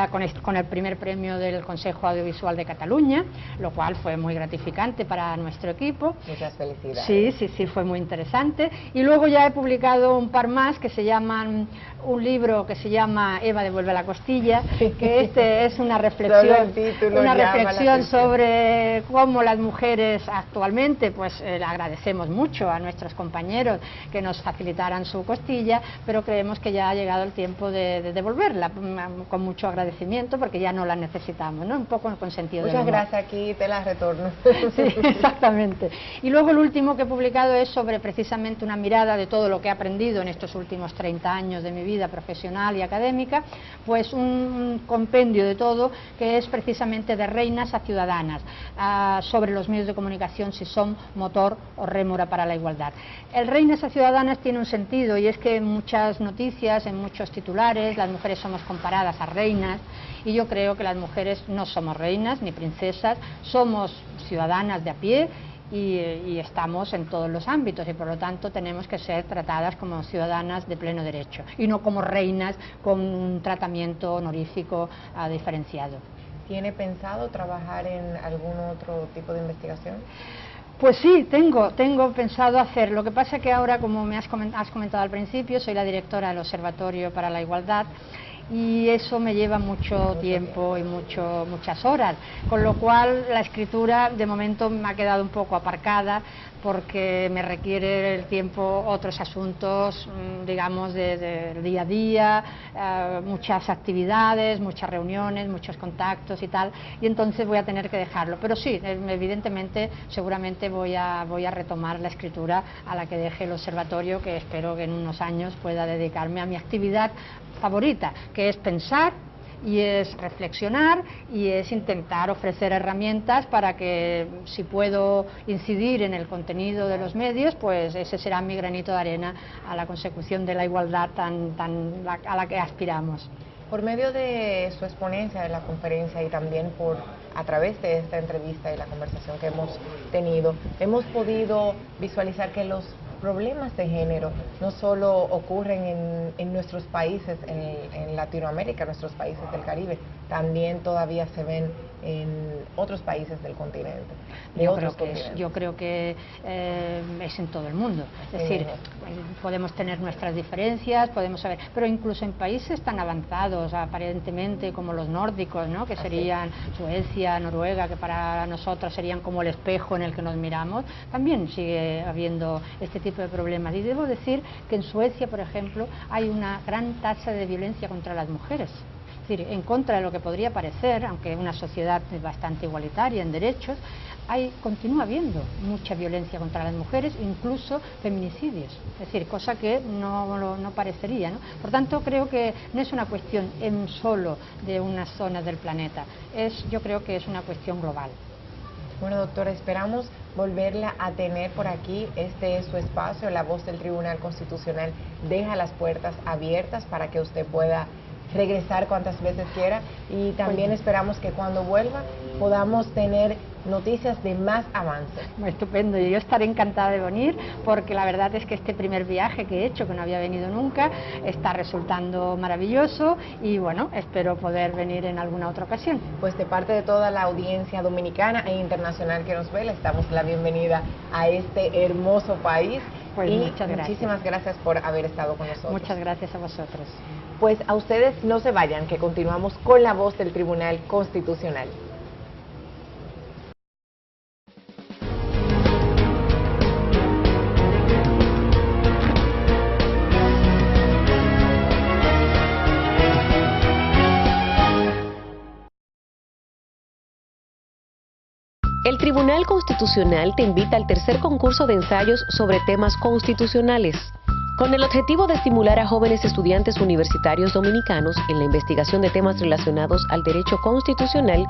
con el primer premio del Consejo Audiovisual de Cataluña, lo cual fue muy gratificante para nuestro equipo. Muchas felicidades. Sí, fue muy interesante. Y luego ya he publicado un par más que se llaman, un libro que se llama Eva devuelve la costilla, que es una reflexión, sobre cómo las mujeres actualmente, pues le agradecemos mucho a nuestros compañeros que nos facilitaran su costilla, pero creemos que ya ha llegado el tiempo de devolverla, con mucho agradecimiento, porque ya no la necesitamos, ¿no? Un poco con sentido de humor. Muchas gracias, aquí te la retorno. Sí, exactamente. Y luego el último que he publicado es sobre precisamente una mirada de todo lo que he aprendido en estos últimos 30 años de mi vida profesional y académica, pues un compendio de todo que es precisamente de reinas a ciudadanas, sobre los medios de comunicación, si son motor o rémora para la igualdad. El reinas a ciudadanas tiene un sentido, y es que en muchas noticias, en muchos titulares, las mujeres somos comparadas a reinas, y yo creo que las mujeres no somos reinas ni princesas, somos ciudadanas de a pie, y estamos en todos los ámbitos, y por lo tanto tenemos que ser tratadas como ciudadanas de pleno derecho y no como reinas con un tratamiento honorífico diferenciado. ¿Tiene pensado trabajar en algún otro tipo de investigación? Pues sí, tengo pensado hacer. Lo que pasa es que ahora, como me has comentado al principio, soy la directora del Observatorio para la Igualdad, y eso me lleva mucho tiempo y muchas horas, con lo cual la escritura de momento me ha quedado un poco aparcada porque me requiere el tiempo otros asuntos, digamos, del día a día, muchas actividades, muchas reuniones, muchos contactos y tal, y entonces voy a tener que dejarlo. Pero sí, evidentemente, seguramente voy a retomar la escritura a la que deje el observatorio, que espero que en unos años pueda dedicarme a mi actividad favorita, que es pensar, y es reflexionar y es intentar ofrecer herramientas para que, si puedo incidir en el contenido de los medios, pues ese será mi granito de arena a la consecución de la igualdad a la que aspiramos. Por medio de su exponencia de la conferencia y también a través de esta entrevista y la conversación que hemos tenido, hemos podido visualizar que los problemas de género no solo ocurren en nuestros países, en Latinoamérica, nuestros países del Caribe, también todavía se ven en otros países del continente. Yo creo que es en todo el mundo. Es decir, podemos tener nuestras diferencias, podemos saber, pero incluso en países tan avanzados, aparentemente, como los nórdicos, ¿no?, que serían Suecia, Noruega, que para nosotros serían como el espejo en el que nos miramos, también sigue habiendo este tipo de problemas. Y debo decir que en Suecia, por ejemplo, hay una gran tasa de violencia contra las mujeres. Es decir, en contra de lo que podría parecer, aunque una sociedad bastante igualitaria en derechos, continúa habiendo mucha violencia contra las mujeres, incluso feminicidios, es decir, cosa que no parecería, ¿no? Por tanto, creo que no es una cuestión solo de unas zonas del planeta, yo creo que es una cuestión global. Bueno, doctora, esperamos volverla a tener por aquí. Este es su espacio, La Voz del Tribunal Constitucional deja las puertas abiertas para que usted pueda regresar cuantas veces quiera, y también esperamos que cuando vuelva podamos tener noticias de más avance. Estupendo, y yo estaré encantada de venir, porque la verdad es que este primer viaje que he hecho, que no había venido nunca, está resultando maravilloso, y bueno, espero poder venir en alguna otra ocasión. Pues de parte de toda la audiencia dominicana e internacional que nos ve, le damos la bienvenida a este hermoso país. Pues y muchas gracias. Muchísimas gracias por haber estado con nosotros. Muchas gracias a vosotros. Pues a ustedes no se vayan, que continuamos con La Voz del Tribunal Constitucional. El Tribunal Constitucional te invita al tercer concurso de ensayos sobre temas constitucionales. Con el objetivo de estimular a jóvenes estudiantes universitarios dominicanos en la investigación de temas relacionados al derecho constitucional,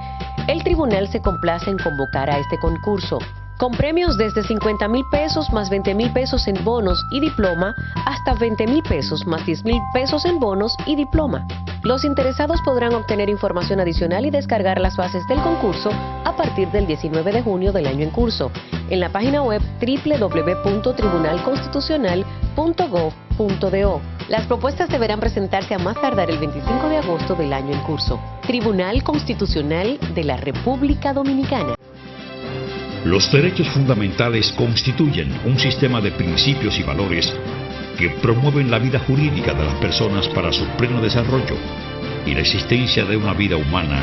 el tribunal se complace en convocar a este concurso, con premios desde 50,000 pesos más 20,000 pesos en bonos y diploma, hasta 20,000 pesos más 10,000 pesos en bonos y diploma. Los interesados podrán obtener información adicional y descargar las bases del concurso a partir del 19 de junio del año en curso, en la página web www.tribunalconstitucional.gov.do. Las propuestas deberán presentarse a más tardar el 25 de agosto del año en curso. Tribunal Constitucional de la República Dominicana. Los derechos fundamentales constituyen un sistema de principios y valores que promueven la vida jurídica de las personas para su pleno desarrollo y la existencia de una vida humana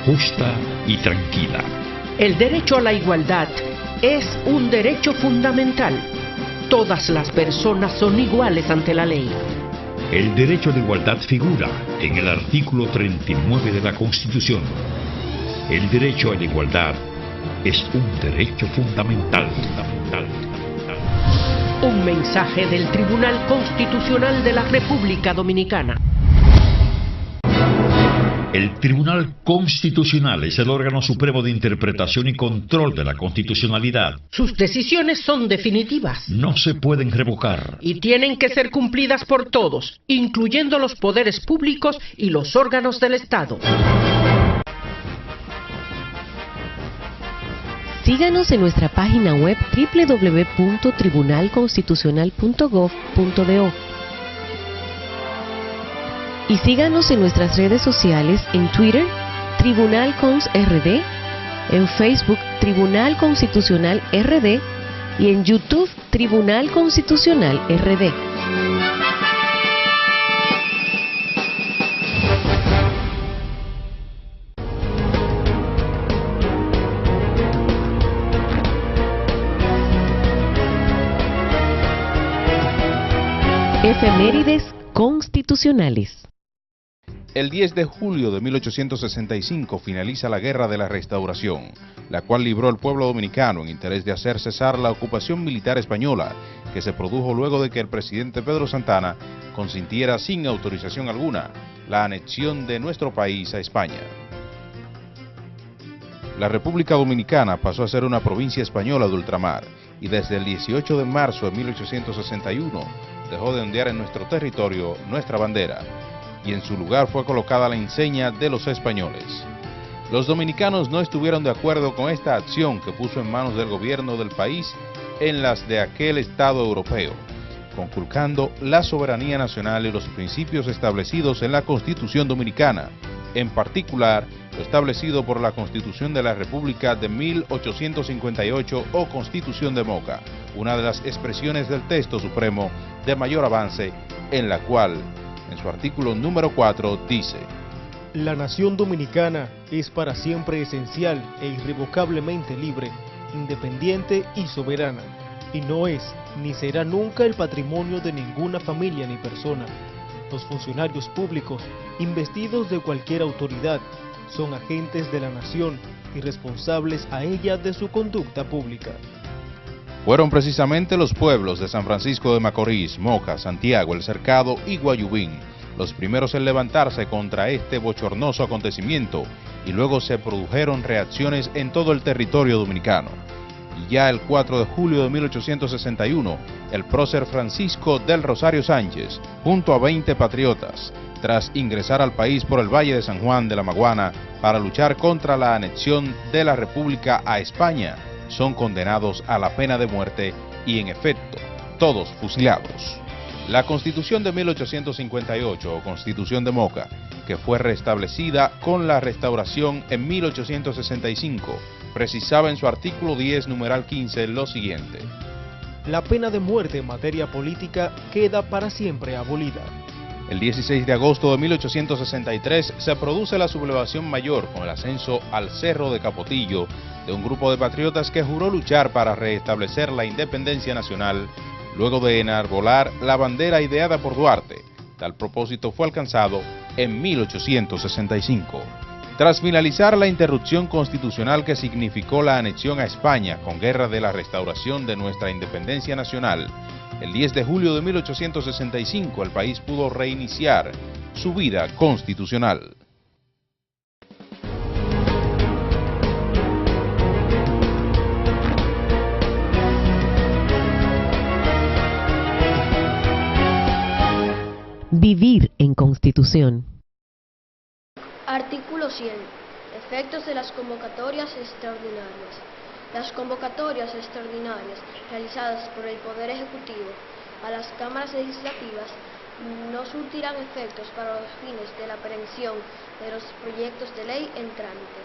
justa y tranquila. El derecho a la igualdad es un derecho fundamental. Todas las personas son iguales ante la ley. El derecho a la igualdad figura en el artículo 39 de la Constitución. El derecho a la igualdad es un derecho fundamental. Un mensaje del Tribunal Constitucional de la República Dominicana. El Tribunal Constitucional es el órgano supremo de interpretación y control de la constitucionalidad. Sus decisiones son definitivas. No se pueden revocar. Y tienen que ser cumplidas por todos, incluyendo los poderes públicos y los órganos del Estado. Síganos en nuestra página web www.tribunalconstitucional.gov.do y síganos en nuestras redes sociales en Twitter, Tribunal Cons RD, en Facebook, Tribunal Constitucional RD y en YouTube, Tribunal Constitucional RD. Efemérides constitucionales. El 10 de julio de 1865 finaliza la Guerra de la Restauración, la cual libró el pueblo dominicano en interés de hacer cesar la ocupación militar española, que se produjo luego de que el presidente Pedro Santana consintiera sin autorización alguna la anexión de nuestro país a España. La República Dominicana pasó a ser una provincia española de ultramar y desde el 18 de marzo de 1861 dejó de ondear en nuestro territorio nuestra bandera, y en su lugar fue colocada la insignia de los españoles. Los dominicanos no estuvieron de acuerdo con esta acción que puso en manos del gobierno del país en las de aquel Estado europeo, conculcando la soberanía nacional y los principios establecidos en la Constitución Dominicana, en particular lo establecido por la Constitución de la República de 1858 o Constitución de Moca, una de las expresiones del texto supremo de mayor avance, en la cual, en su artículo número 4, dice: La nación dominicana es para siempre esencial e irrevocablemente libre, independiente y soberana, y no es ni será nunca el patrimonio de ninguna familia ni persona. Los funcionarios públicos, investidos de cualquier autoridad, son agentes de la nación y responsables a ella de su conducta pública. Fueron precisamente los pueblos de San Francisco de Macorís, Moca, Santiago, El Cercado y Guayubín los primeros en levantarse contra este bochornoso acontecimiento, y luego se produjeron reacciones en todo el territorio dominicano. Y ya el 4 de julio de 1861, el prócer Francisco del Rosario Sánchez, junto a 20 patriotas, tras ingresar al país por el Valle de San Juan de la Maguana para luchar contra la anexión de la República a España, son condenados a la pena de muerte y, en efecto, todos fusilados. La Constitución de 1858 o Constitución de Moca, que fue restablecida con la Restauración en 1865, precisaba en su artículo 10, numeral 15, lo siguiente: La pena de muerte en materia política queda para siempre abolida. El 16 de agosto de 1863 se produce la sublevación mayor con el ascenso al Cerro de Capotillo de un grupo de patriotas que juró luchar para restablecer la independencia nacional, luego de enarbolar la bandera ideada por Duarte. Tal propósito fue alcanzado en 1865. Tras finalizar la interrupción constitucional que significó la anexión a España con Guerra de la Restauración de nuestra independencia nacional, el 10 de julio de 1865 el país pudo reiniciar su vida constitucional. Vivir en Constitución. Artículo 100. Efectos de las convocatorias extraordinarias. Las convocatorias extraordinarias realizadas por el Poder Ejecutivo a las cámaras legislativas no surtirán efectos para los fines de la aprehensión de los proyectos de ley en trámite.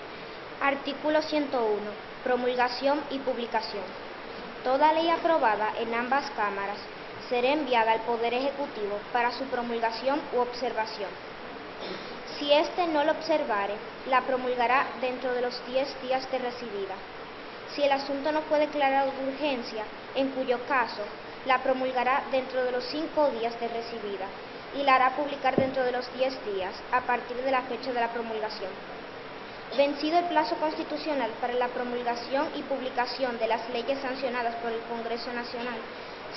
Artículo 101. Promulgación y publicación. Toda ley aprobada en ambas cámaras será enviada al Poder Ejecutivo para su promulgación u observación. Si éste no lo observare, la promulgará dentro de los 10 días de recibida. Si el asunto no fue declarado de urgencia, en cuyo caso la promulgará dentro de los 5 días de recibida y la hará publicar dentro de los 10 días a partir de la fecha de la promulgación. Vencido el plazo constitucional para la promulgación y publicación de las leyes sancionadas por el Congreso Nacional,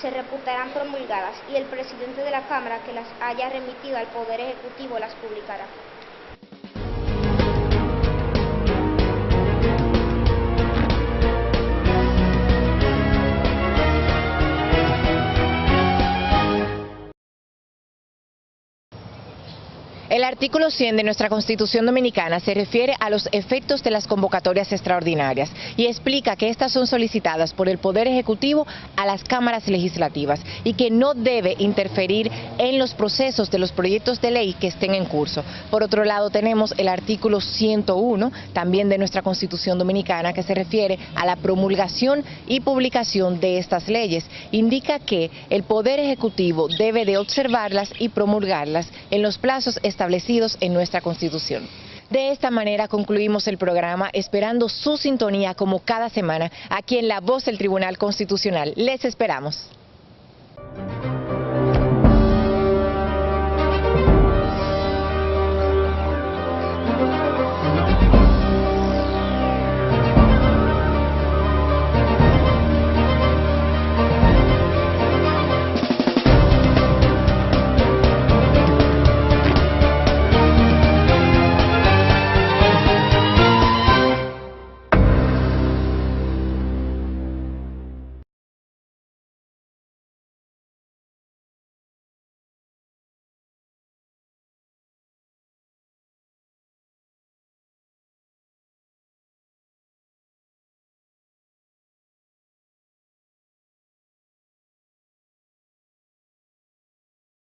se reputarán promulgadas y el presidente de la Cámara que las haya remitido al Poder Ejecutivo las publicará. El artículo 100 de nuestra Constitución Dominicana se refiere a los efectos de las convocatorias extraordinarias y explica que estas son solicitadas por el Poder Ejecutivo a las cámaras legislativas y que no debe interferir en los procesos de los proyectos de ley que estén en curso. Por otro lado, tenemos el artículo 101 también de nuestra Constitución Dominicana, que se refiere a la promulgación y publicación de estas leyes. Indica que el Poder Ejecutivo debe de observarlas y promulgarlas en los plazos establecidos en nuestra Constitución. De esta manera concluimos el programa, esperando su sintonía como cada semana aquí en La Voz del Tribunal Constitucional. Les esperamos.